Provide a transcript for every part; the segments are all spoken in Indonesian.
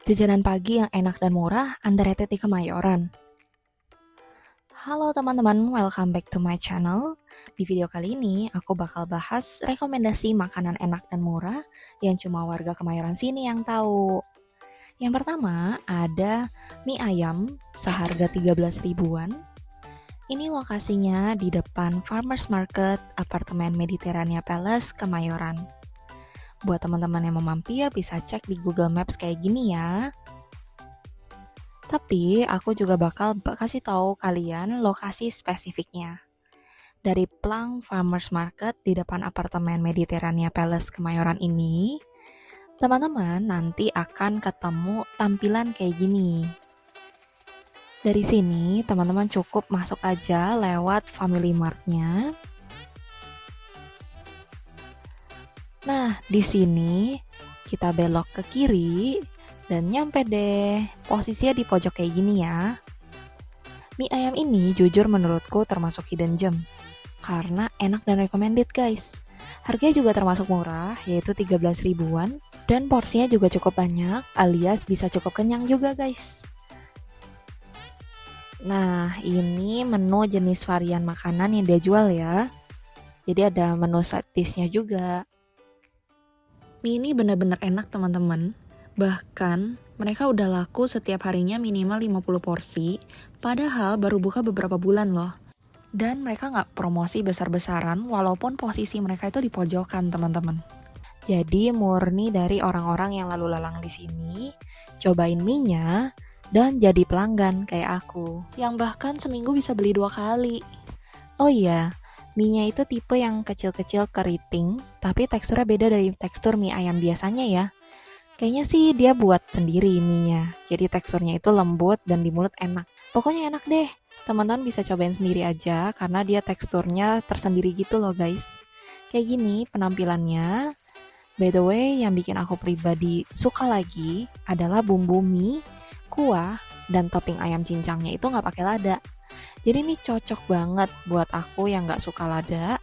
Jajanan pagi yang enak dan murah underrated di Kemayoran. Halo teman-teman, welcome back to my channel. Di video kali ini aku bakal bahas rekomendasi makanan enak dan murah yang cuma warga Kemayoran sini yang tahu. Yang pertama ada mie ayam seharga 13 ribuan. Ini lokasinya di depan Farmers Market apartemen Mediterania Palace Kemayoran. Buat teman-teman yang mau mampir bisa cek di Google Maps kayak gini ya. Tapi aku juga bakal kasih tahu kalian lokasi spesifiknya. Dari Plang Farmers Market di depan apartemen Mediterania Palace Kemayoran ini, teman-teman nanti akan ketemu tampilan kayak gini. Dari sini, teman-teman cukup masuk aja lewat Family Mart-nya. Nah, di sini kita belok ke kiri dan nyampe deh. Posisinya di pojok kayak gini ya. Mie ayam ini jujur menurutku termasuk hidden gem karena enak dan recommended guys. Harganya juga termasuk murah, yaitu 13 ribuan dan porsinya juga cukup banyak alias bisa cukup kenyang juga guys. Nah, ini menu jenis varian makanan yang dia jual ya. Jadi ada menu side dish-nya juga. Mie ini benar-benar enak teman-teman. Bahkan mereka udah laku setiap harinya minimal 50 porsi, padahal baru buka beberapa bulan loh. Dan mereka nggak promosi besar-besaran walaupun posisi mereka itu di pojokan teman-teman. Jadi murni dari orang-orang yang lalu lalang di sini, cobain mie-nya, dan jadi pelanggan kayak aku, yang bahkan seminggu bisa beli 2 kali. Oh iya, mie-nya itu tipe yang kecil-kecil keriting, tapi teksturnya beda dari tekstur mie ayam biasanya ya. Kayaknya sih dia buat sendiri mie-nya, jadi teksturnya itu lembut dan di mulut enak. Pokoknya enak deh, teman-teman bisa cobain sendiri aja karena dia teksturnya tersendiri gitu loh guys. Kayak gini penampilannya. By the way, yang bikin aku pribadi suka lagi adalah bumbu mie, kuah, dan topping ayam cincangnya itu nggak pakai lada. Jadi ini cocok banget buat aku yang nggak suka lada.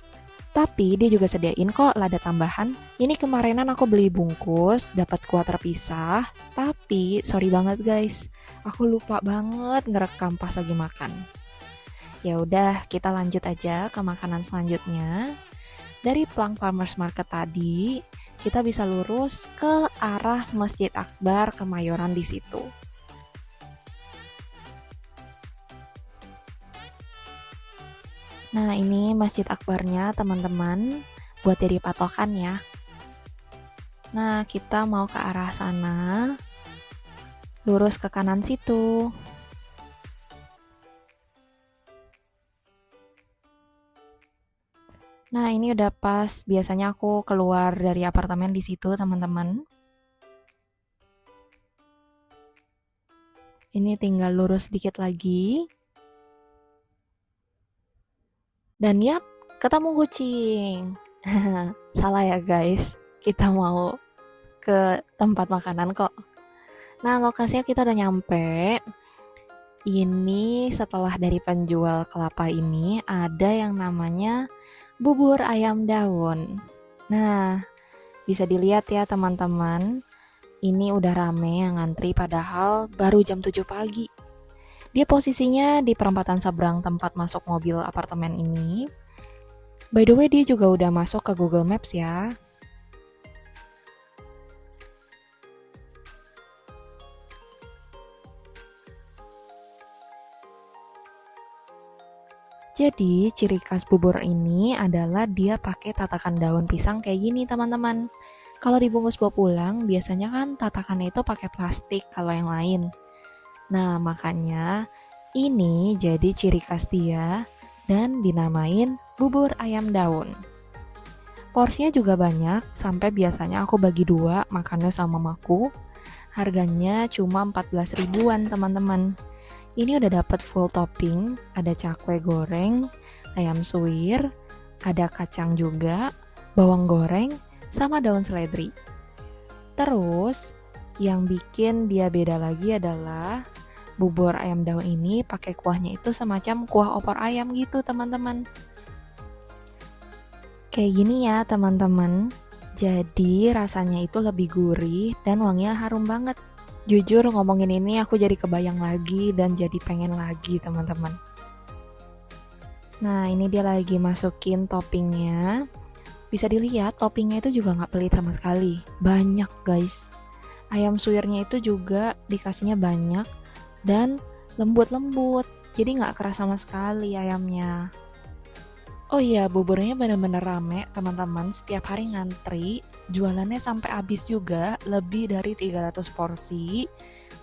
Tapi dia juga sediain kok lada tambahan. Ini kemarinan aku beli bungkus, dapat kuah terpisah. Tapi sorry banget guys, aku lupa banget ngerekam pas lagi makan. Ya udah, kita lanjut aja ke makanan selanjutnya. Dari Plang Farmers Market tadi, kita bisa lurus ke arah Masjid Akbar Kemayoran di situ. Nah, ini Masjid Akbarnya teman-teman, buat jadi patokan ya. Nah, kita mau ke arah sana, lurus ke kanan situ. Nah, ini udah pas, biasanya aku keluar dari apartemen di situ, teman-teman. Ini tinggal lurus sedikit lagi. Dan yap, ketemu kucing. Salah ya guys, kita mau ke tempat makanan kok. Nah, lokasinya kita udah nyampe. Ini setelah dari penjual kelapa ini ada yang namanya bubur ayam daun. Nah, bisa dilihat ya teman-teman. Ini udah rame yang ngantri padahal baru jam 7 pagi. Dia posisinya di perempatan seberang tempat masuk mobil apartemen ini. By the way, dia juga udah masuk ke Google Maps ya. Jadi, ciri khas bubur ini adalah dia pakai tatakan daun pisang kayak gini, teman-teman. Kalau dibungkus bawa pulang, biasanya kan tatakannya itu pakai plastik kalau yang lain. Nah, makanya ini jadi ciri khas dia dan dinamain bubur ayam daun. Porsinya juga banyak, sampai biasanya aku bagi 2 makannya sama mamaku. Harganya cuma 14 ribuan, teman-teman. Ini udah dapat full topping, ada cakwe goreng, ayam suwir, ada kacang juga, bawang goreng, sama daun seledri. Terus, yang bikin dia beda lagi adalah bubur ayam daun ini pakai kuahnya itu semacam kuah opor ayam gitu teman-teman. Kayak gini ya teman-teman. Jadi rasanya itu lebih gurih dan wanginya harum banget. Jujur ngomongin ini aku jadi kebayang lagi dan jadi pengen lagi teman-teman. Nah ini dia lagi masukin toppingnya. Bisa dilihat toppingnya itu juga nggak pelit sama sekali. Banyak guys. Ayam suwirnya itu juga dikasihnya banyak dan lembut-lembut. Jadi nggak keras sama sekali ayamnya. Oh iya, buburnya bener-bener rame teman-teman, setiap hari ngantri, jualannya sampai habis juga, lebih dari 300 porsi,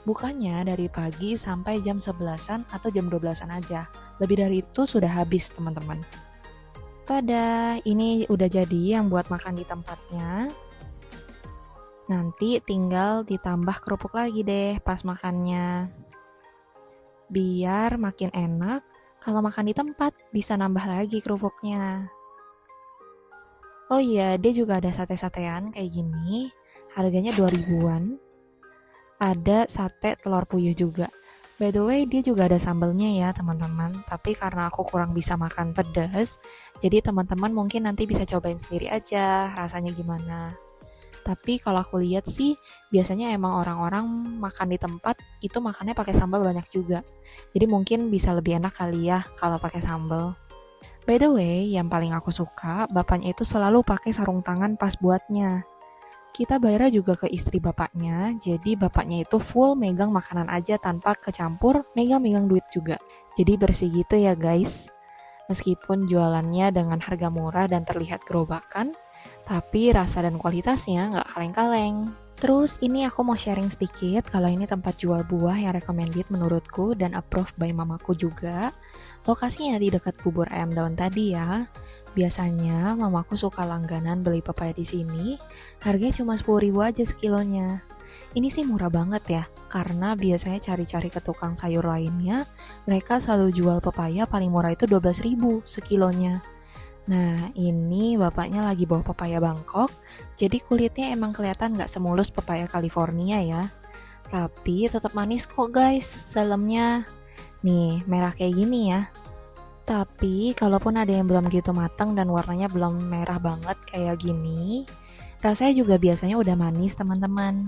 bukannya dari pagi sampai jam 11-an atau jam 12-an aja, lebih dari itu sudah habis teman-teman. Tada, ini udah jadi yang buat makan di tempatnya, nanti tinggal ditambah kerupuk lagi deh pas makannya, biar makin enak. Kalau makan di tempat, bisa nambah lagi kerupuknya. Oh iya, dia juga ada sate-satean kayak gini. Harganya 2000-an. Ada sate telur puyuh juga. By the way, dia juga ada sambelnya ya teman-teman. Tapi karena aku kurang bisa makan pedas, jadi teman-teman mungkin nanti bisa cobain sendiri aja rasanya gimana. Tapi kalau aku lihat sih, biasanya emang orang-orang makan di tempat itu makannya pakai sambal banyak juga. Jadi mungkin bisa lebih enak kali ya kalau pakai sambal. By the way, yang paling aku suka, bapaknya itu selalu pakai sarung tangan pas buatnya. Kita bayarnya juga ke istri bapaknya, jadi bapaknya itu full megang makanan aja tanpa kecampur megang-megang duit juga. Jadi bersih gitu ya guys. Meskipun jualannya dengan harga murah dan terlihat gerobakan, tapi rasa dan kualitasnya nggak kaleng-kaleng. Terus ini aku mau sharing sedikit kalau ini tempat jual buah yang recommended menurutku dan approved by mamaku juga. Lokasinya di dekat bubur ayam daun tadi ya. Biasanya mamaku suka langganan beli pepaya di sini, harganya cuma 10.000 aja sekilonya. Ini sih murah banget ya, karena biasanya cari-cari ke tukang sayur lainnya, mereka selalu jual pepaya paling murah itu 12.000 sekilonya. Nah, ini bapaknya lagi bawa pepaya Bangkok, jadi kulitnya emang kelihatan nggak semulus pepaya California ya. Tapi tetap manis kok guys, dalamnya. Nih, merah kayak gini ya. Tapi, kalaupun ada yang belum gitu matang dan warnanya belum merah banget kayak gini, rasanya juga biasanya udah manis teman-teman.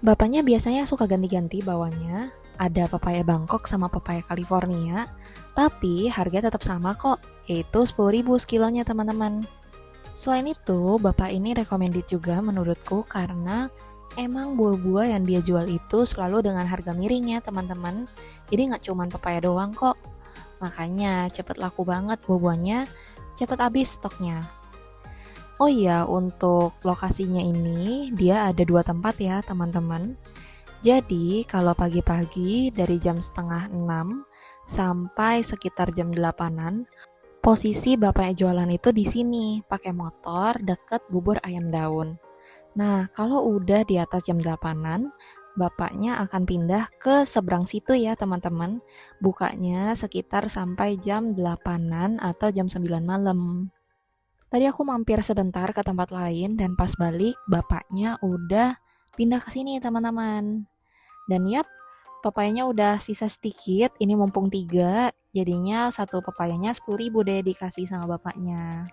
Bapaknya biasanya suka ganti-ganti bawanya, ada pepaya Bangkok sama pepaya California, tapi harga tetap sama kok, yaitu 10.000 sekilonya teman-teman. Selain itu, bapak ini recommended juga menurutku karena emang buah-buah yang dia jual itu selalu dengan harga miring ya teman-teman. Jadi nggak cuma pepaya doang kok. Makanya cepet laku banget buah-buahnya, cepet habis stoknya. Oh iya, untuk lokasinya ini dia ada 2 tempat ya teman-teman. Jadi kalau pagi-pagi dari jam setengah 6 sampai sekitar jam 8-an, posisi bapaknya jualan itu di sini pakai motor deket bubur ayam daun. Nah kalau udah di atas jam 8-an, bapaknya akan pindah ke seberang situ ya teman-teman. Bukanya sekitar sampai jam 8-an atau jam 9 malam. Tadi aku mampir sebentar ke tempat lain dan pas balik bapaknya udah pindah ke sini teman-teman. Dan yap, pepayanya udah sisa sedikit, ini mumpung 3, jadinya satu pepayanya 10.000 deh dikasih sama bapaknya.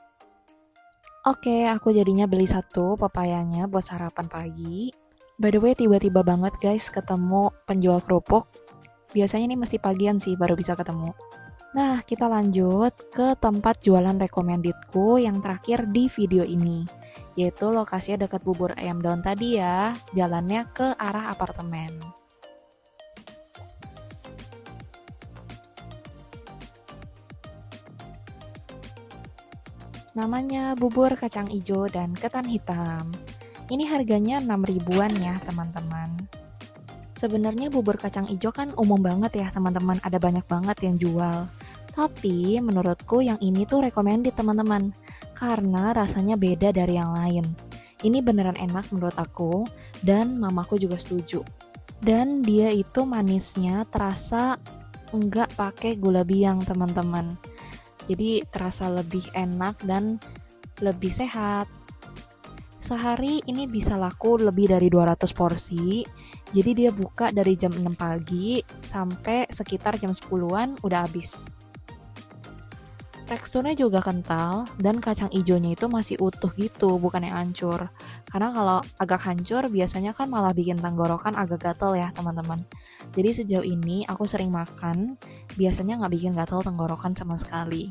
Oke, aku jadinya beli satu pepayanya buat sarapan pagi. By the way, tiba-tiba banget guys ketemu penjual kerupuk. Biasanya ini mesti pagian sih baru bisa ketemu. Nah, kita lanjut ke tempat jualan recommendedku yang terakhir di video ini, yaitu lokasinya dekat bubur ayam daun tadi ya, jalannya ke arah apartemen. Namanya bubur kacang ijo dan ketan hitam. Ini harganya 6.000-an ya teman-teman. Sebenarnya bubur kacang ijo kan umum banget ya teman-teman, ada banyak banget yang jual. Tapi menurutku yang ini tuh recommended teman-teman, karena rasanya beda dari yang lain. Ini beneran enak menurut aku, dan mamaku juga setuju. Dan dia itu manisnya terasa nggak pakai gula biang teman-teman. Jadi terasa lebih enak dan lebih sehat. Sehari ini bisa laku lebih dari 200 porsi. Jadi dia buka dari jam 6 pagi sampai sekitar jam 10-an udah habis. Teksturnya juga kental dan kacang ijonya itu masih utuh gitu, bukan yang hancur. Karena kalau agak hancur biasanya kan malah bikin tenggorokan agak gatel ya teman-teman. Jadi sejauh ini aku sering makan, biasanya nggak bikin gatel tenggorokan sama sekali.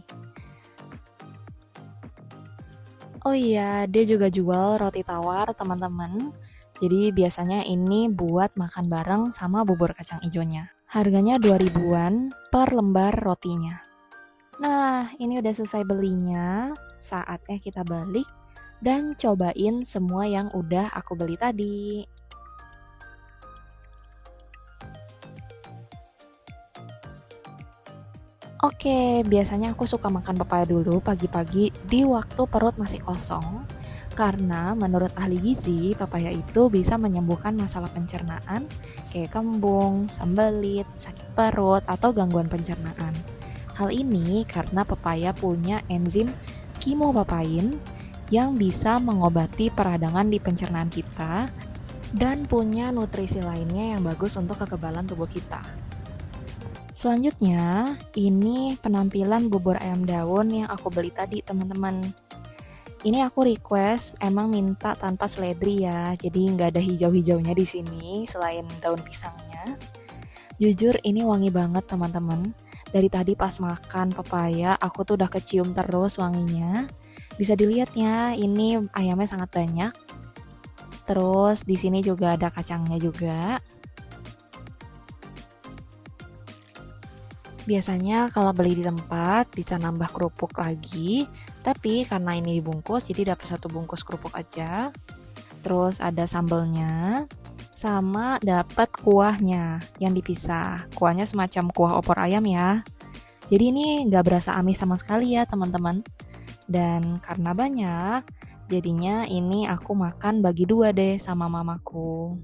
Oh iya, dia juga jual roti tawar teman-teman. Jadi biasanya ini buat makan bareng sama bubur kacang ijonya. Harganya 2 ribuan per lembar rotinya. Nah, ini udah selesai belinya. Saatnya kita balik dan cobain semua yang udah aku beli tadi. Oke, biasanya aku suka makan pepaya dulu pagi-pagi di waktu perut masih kosong. Karena menurut ahli gizi, pepaya itu bisa menyembuhkan masalah pencernaan kayak kembung, sembelit, sakit perut, atau gangguan pencernaan. Hal ini karena pepaya punya enzim kimopapain yang bisa mengobati peradangan di pencernaan kita dan punya nutrisi lainnya yang bagus untuk kekebalan tubuh kita. Selanjutnya, ini penampilan bubur ayam daun yang aku beli tadi, teman-teman. Ini aku request, emang minta tanpa seledri ya, jadi nggak ada hijau-hijaunya di sini selain daun pisangnya. Jujur ini wangi banget teman-teman. Dari tadi pas makan pepaya, aku tuh udah kecium terus wanginya. Bisa dilihat ya, ini ayamnya sangat banyak. Terus di sini juga ada kacangnya juga. Biasanya kalau beli di tempat bisa nambah kerupuk lagi, tapi karena ini dibungkus jadi dapat 1 bungkus kerupuk aja. Terus ada sambelnya, sama dapat kuahnya yang dipisah. Kuahnya semacam kuah opor ayam ya. Jadi ini nggak berasa amis sama sekali ya teman-teman. Dan karena banyak, jadinya ini aku makan bagi 2 deh sama mamaku.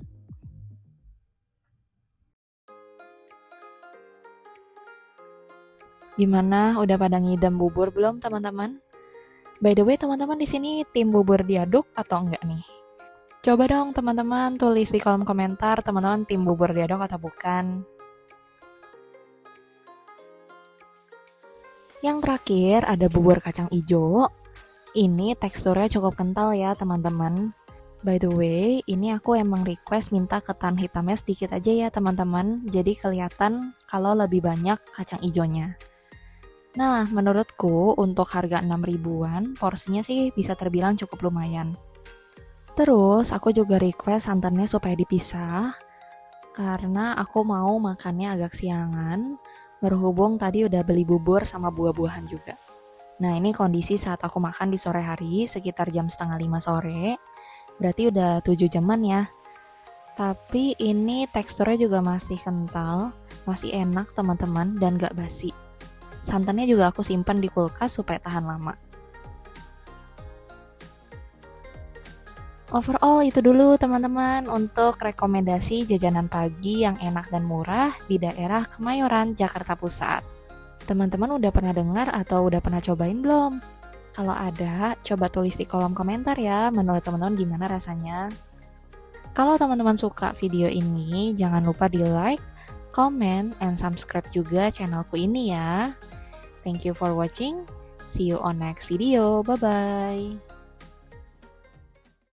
Gimana? Udah pada ngidam bubur belum, teman-teman? By the way, teman-teman di sini tim bubur diaduk atau enggak nih? Coba dong teman-teman tulis di kolom komentar teman-teman tim bubur diaduk atau bukan. Yang terakhir ada bubur kacang ijo. Ini teksturnya cukup kental ya, teman-teman. By the way, ini aku emang request minta ketan hitamnya sedikit aja ya, teman-teman. Jadi kelihatan kalau lebih banyak kacang ijonya. Nah, menurutku untuk harga 6 ribuan, porsinya sih bisa terbilang cukup lumayan. Terus, aku juga request santannya supaya dipisah, karena aku mau makannya agak siangan, berhubung tadi udah beli bubur sama buah-buahan juga. Nah, ini kondisi saat aku makan di sore hari, sekitar jam 4:30 sore, berarti udah 7 jaman ya. Tapi ini teksturnya juga masih kental, masih enak teman-teman, dan gak basi. Santannya juga aku simpan di kulkas supaya tahan lama. Overall itu dulu teman-teman untuk rekomendasi jajanan pagi yang enak dan murah di daerah Kemayoran, Jakarta Pusat. Teman-teman udah pernah dengar atau udah pernah cobain belum? Kalau ada, coba tulis di kolom komentar ya, menurut teman-teman gimana rasanya. Kalau teman-teman suka video ini, jangan lupa di like, comment, and subscribe juga channelku ini ya. Thank you for watching. See you on next video. Bye-bye.